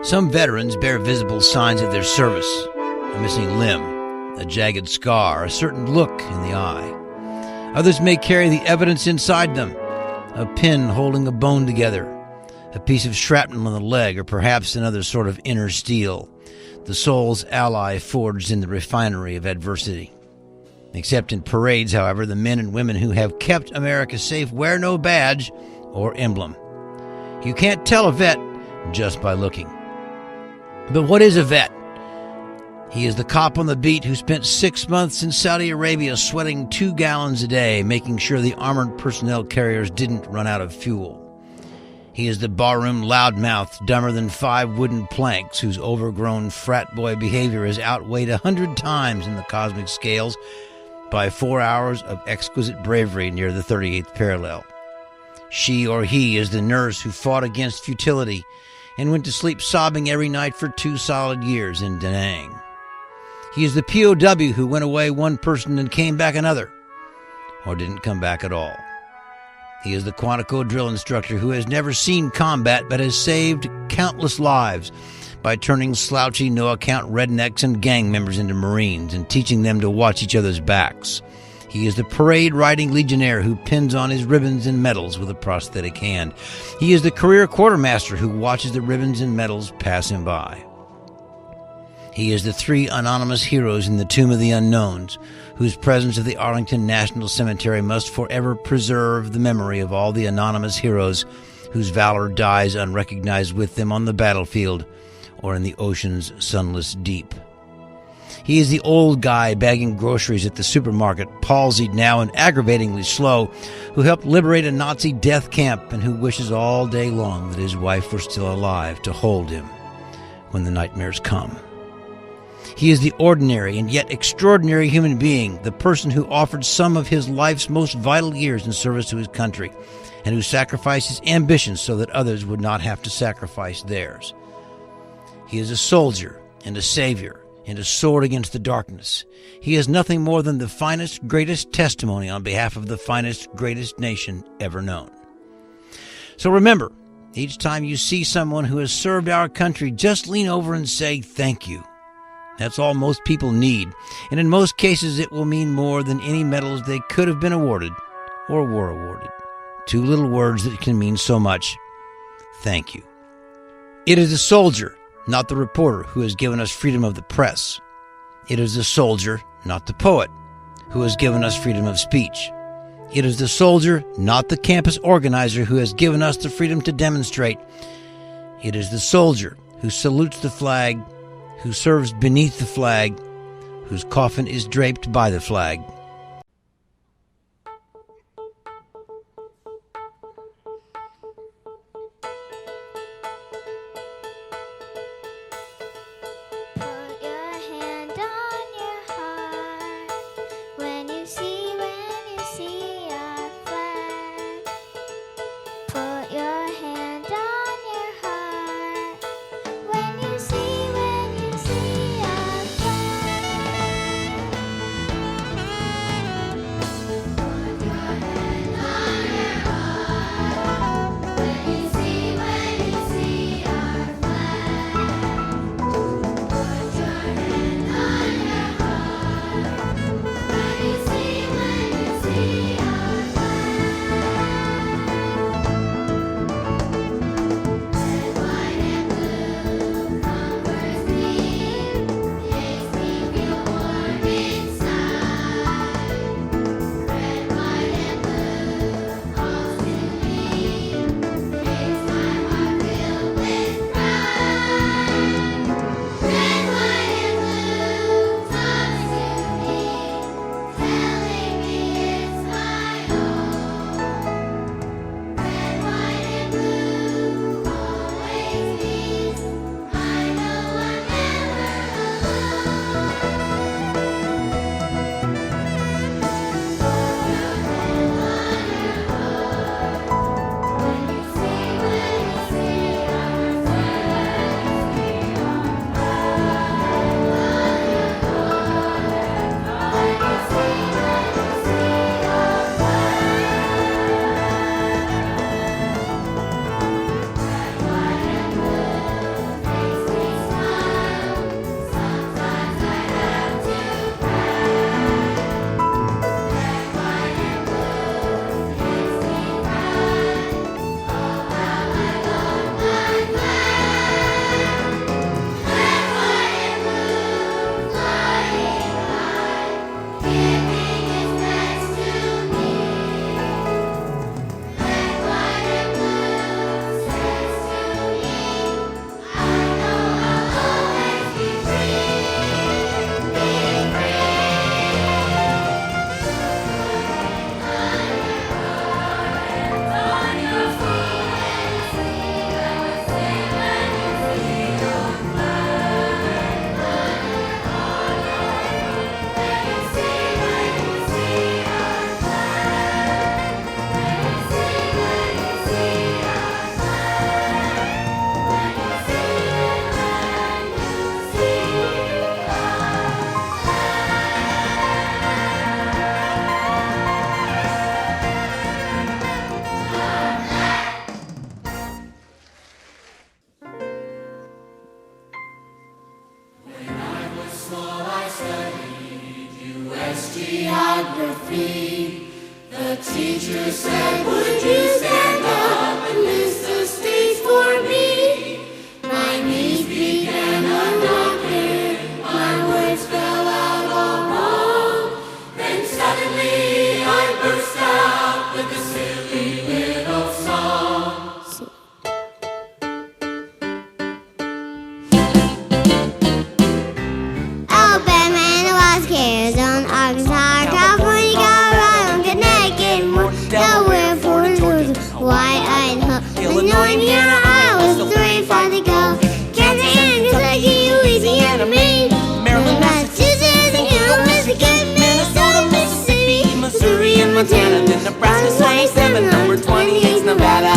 Some veterans bear visible signs of their service: a missing limb, a jagged scar, a certain look in the eye. Others may carry the evidence inside them: a pin holding a bone together, a piece of shrapnel in the leg, or perhaps another sort of inner steel, the soul's ally forged in the refinery of adversity. Except in parades, however, the men and women who have kept America safe wear no badge or emblem. You can't tell a vet just by looking. But what is a vet? He is the cop on the beat who spent 6 months in Saudi Arabia sweating 2 gallons a day, making sure the armored personnel carriers didn't run out of fuel. He is the barroom loudmouth, dumber than 5 wooden planks, whose overgrown frat boy behavior is outweighed 100 times in the cosmic scales by 4 hours of exquisite bravery near the 38th parallel. She or he is the nurse who fought against futility and went to sleep sobbing every night for 2 solid years in Da Nang. He is the POW who went away one person and came back another, or didn't come back at all. He is the Quantico drill instructor who has never seen combat but has saved countless lives by turning slouchy, no-account rednecks and gang members into Marines and teaching them to watch each other's backs. He is the parade-riding legionnaire who pins on his ribbons and medals with a prosthetic hand. He is the career quartermaster who watches the ribbons and medals pass him by. He is the 3 anonymous heroes in the Tomb of the Unknowns, whose presence at the Arlington National Cemetery must forever preserve the memory of all the anonymous heroes whose valor dies unrecognized with them on the battlefield or in the ocean's sunless deep. He is the old guy bagging groceries at the supermarket, palsied now and aggravatingly slow, who helped liberate a Nazi death camp and who wishes all day long that his wife were still alive to hold him when the nightmares come. He is the ordinary and yet extraordinary human being, the person who offered some of his life's most vital years in service to his country, and who sacrificed his ambitions so that others would not have to sacrifice theirs. He is a soldier and a savior and a sword against the darkness. He is nothing more than the finest, greatest testimony on behalf of the finest, greatest nation ever known. So remember, each time you see someone who has served our country, just lean over and say thank you. That's all most people need, and in most cases it will mean more than any medals they could have been awarded or were awarded. 2 little words that can mean so much. Thank you. It is the soldier, not the reporter, who has given us freedom of the press. It is the soldier, not the poet, who has given us freedom of speech. It is the soldier, not the campus organizer, who has given us the freedom to demonstrate. It is the soldier who salutes the flag, who serves beneath the flag, whose coffin is draped by the flag. Hawaii, Idaho, Illinois, Indiana, Iowa, still 35 to go. Kansas, Kentucky, Louisiana, Maine, Maryland, Massachusetts, and Michigan, Minnesota, Mississippi, Missouri, and Montana. Then Nebraska's 27, number 28's Nevada.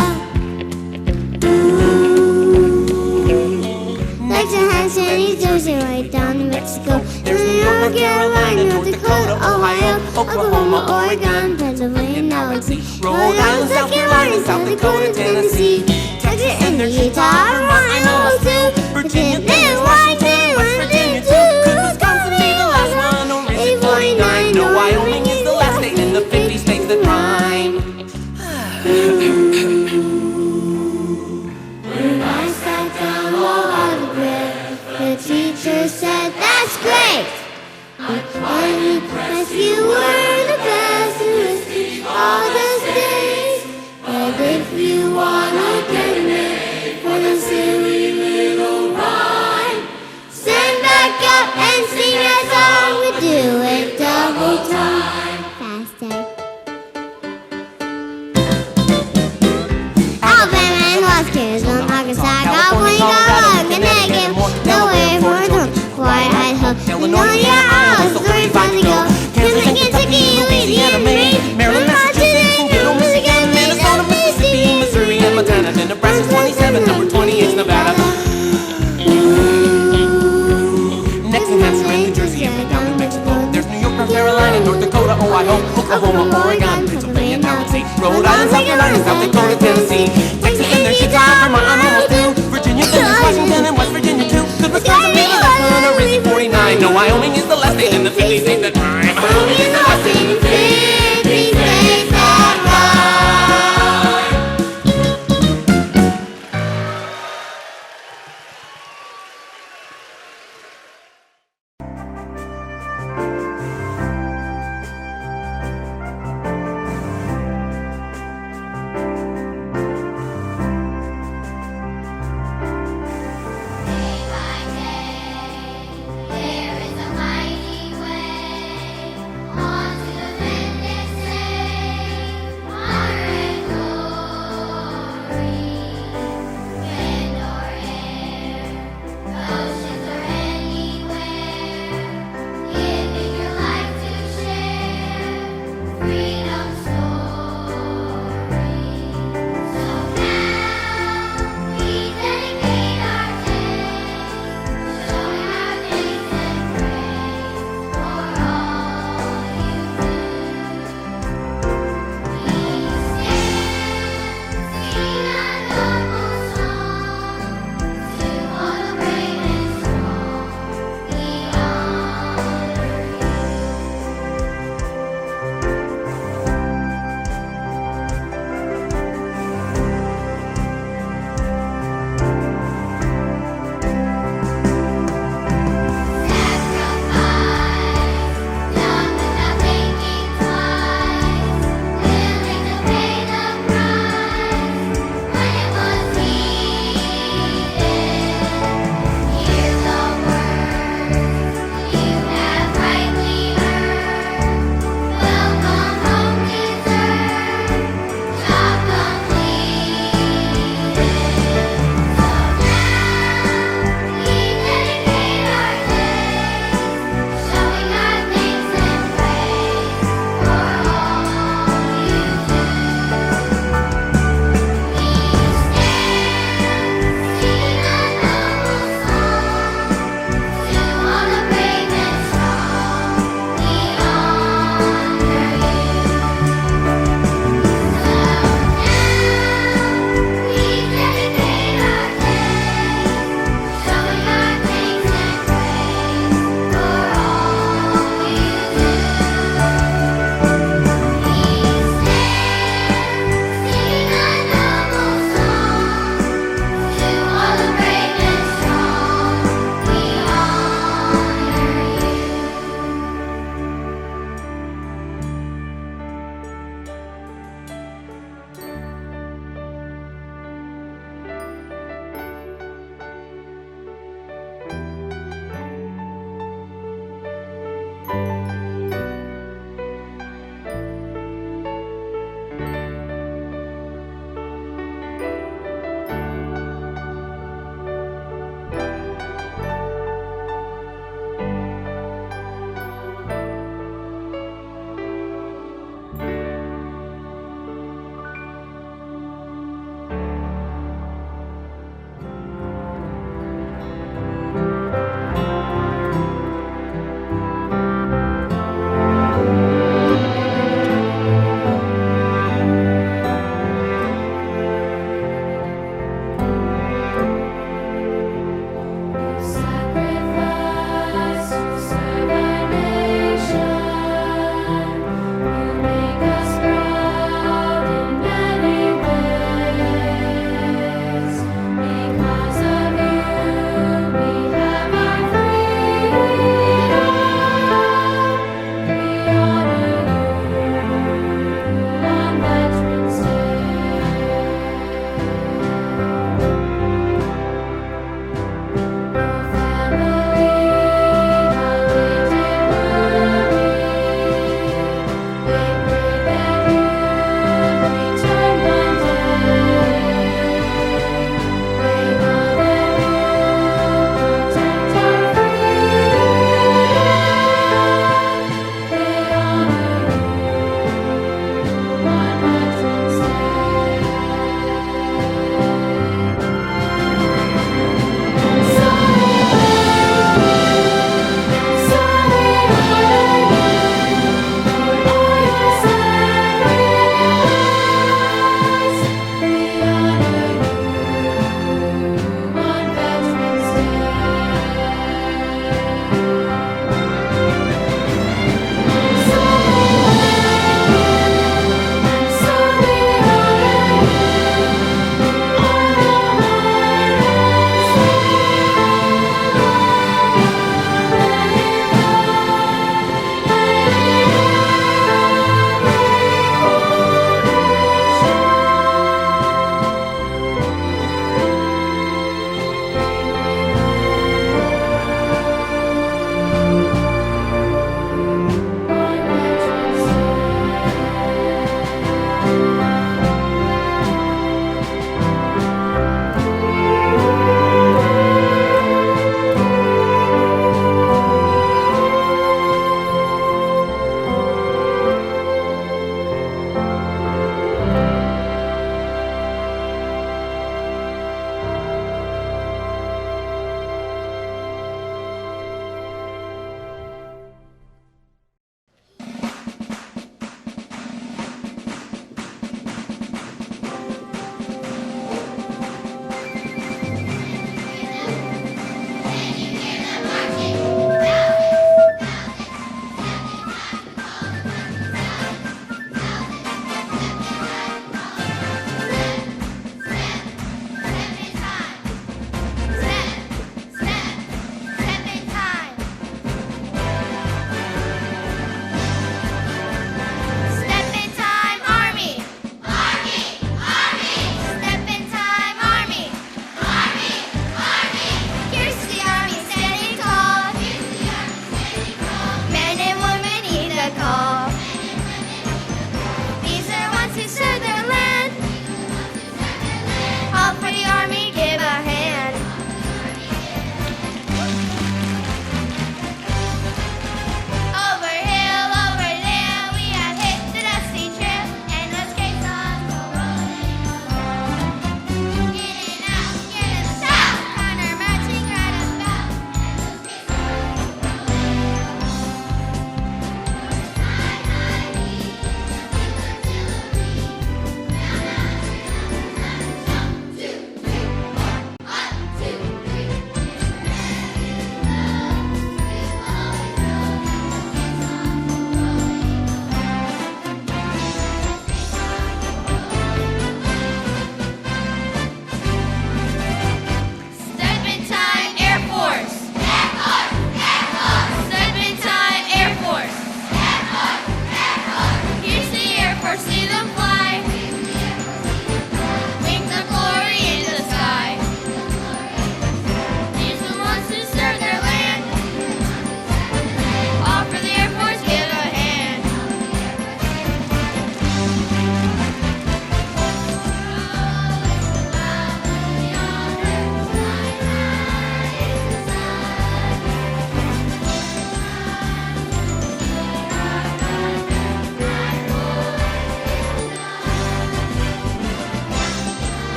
Next to Hanson, New Jersey, right down to Mexico. There's New York, Carolina, North Dakota, Ohio, Oklahoma, Oregon, Pennsylvania, now it's Rhode Island, South Carolina, South Dakota, Tennessee, Texas, and Utah, Vermont, Iowa too, Virginia, and Washington, West Virginia too. Could Wisconsin be the last one? Or is it 49? No, Wyoming is the last state in the 50 states that rhyme. When I sat down all out of breath, the teacher said, "That's great! I'm impressed you were the best to speak all those days. And if you wanna get ready for the silly little rhyme, stand back up and sing as song. We do it double time." Faster. Alabama and Los Angeles, Arkansas, California, Colorado, Connecticut, Delaware, Florida, Hawaii, Idaho, Illinois, Iowa, still 35 to go. Kansas, Kentucky, Louisiana, Maine, Maryland, Massachusetts, Michigan, Minnesota, Mississippi, Missouri, and Montana. Then Nebraska's 27, number 28's Nevada. Next in Hampshire and New Jersey, and down to Mexico. There's New York, North Carolina, North Dakota, Ohio, Oklahoma, Oregon, Pennsylvania, Tennessee, Rhode Island, South Carolina, South Dakota, Tennessee, Texas, and there's Utah, Vermont, I'm almost through, Virginia, Texas, Washington, and West Virginia too. Could Wisconsin be the last one, or is it 49? No, Wyoming is the last state in the 50 states that rhyme. Wyoming is the last state in the 50 states that rhyme.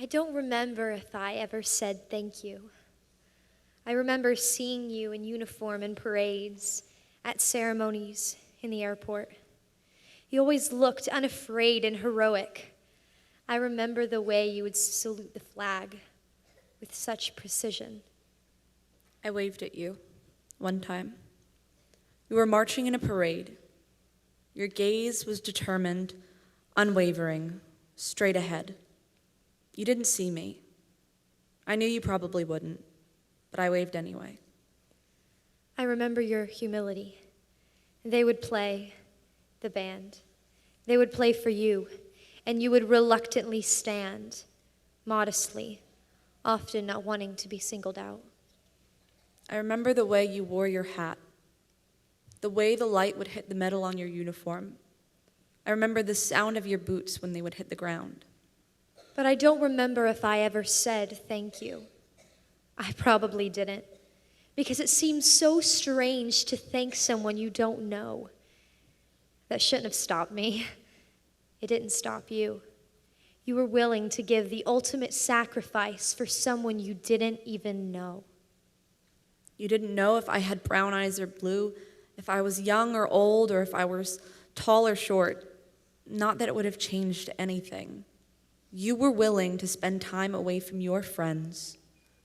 don't remember if I ever said thank you. I remember seeing you in uniform in parades, at ceremonies, in the airport. You always looked unafraid and heroic. I remember the way you would salute the flag with such precision. I waved at you one time. We were marching in a parade. Your gaze was determined, unwavering, straight ahead. You didn't see me. I knew you probably wouldn't, but I waved anyway. I remember your humility. They would play, the band. They would play for you, and you would reluctantly stand, modestly, often not wanting to be singled out. I remember the way you wore your hat, the way the light would hit the metal on your uniform. I remember the sound of your boots when they would hit the ground. But I don't remember if I ever said thank you. I probably didn't, because it seems so strange to thank someone you don't know. That shouldn't have stopped me. It didn't stop you. You were willing to give the ultimate sacrifice for someone you didn't even know. You didn't know if I had brown eyes or blue, if I was young or old, or if I was tall or short. Not that it would have changed anything. You were willing to spend time away from your friends,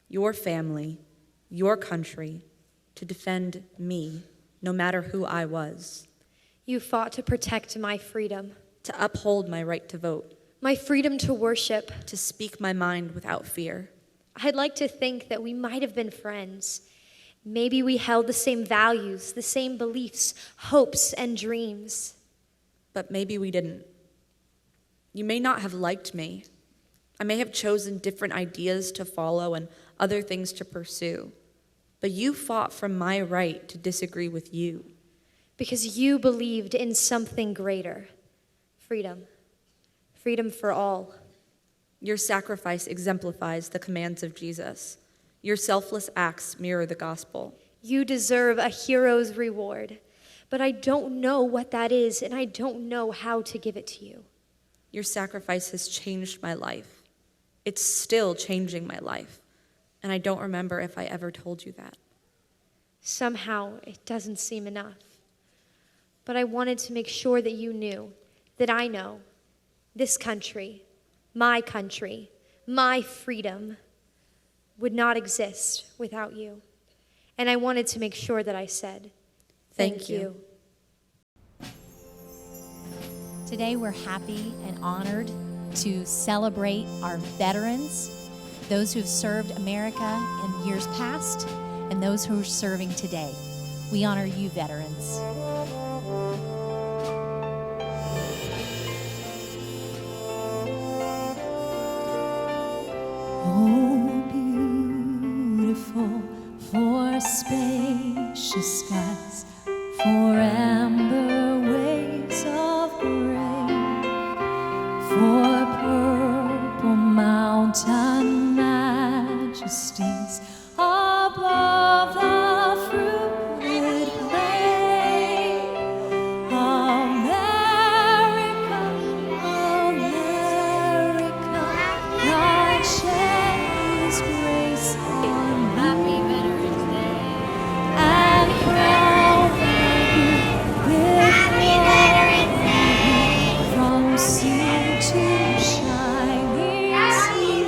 your family, your country, to defend me, no matter who I was. You fought to protect my freedom, To uphold my right to vote, my freedom to worship. to speak my mind without fear. I'd like to think that we might have been friends. Maybe we held the same values, the same beliefs, hopes, and dreams. But maybe we didn't. You may not have liked me. I may have chosen different ideas to follow and other things to pursue. But you fought for my right to disagree with you. Because you believed in something greater. Freedom. Freedom for all. Your sacrifice exemplifies the commands of Jesus. Your selfless acts mirror the gospel. You deserve a hero's reward. But I don't know what that is, and I don't know how to give it to you. Your sacrifice has changed my life. It's still changing my life. And I don't remember if I ever told you that. Somehow, it doesn't seem enough. But I wanted to make sure that you knew, that I know, this country, my freedom, would not exist without you. And I wanted to make sure that I said, thank you. Today we're happy and honored to celebrate our veterans, those who have served America in years past, and those who are serving today. We honor you, veterans. Oh, beautiful for spacious skies, for amber waves of grain, for purple mountain majesties above the fruited plain. America, America, God shed His grace on Happy Veterans Day. and crown you with glory from sea to shining sea.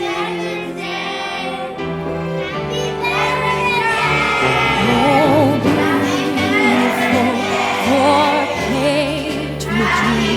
Oh, beautiful for patriotry.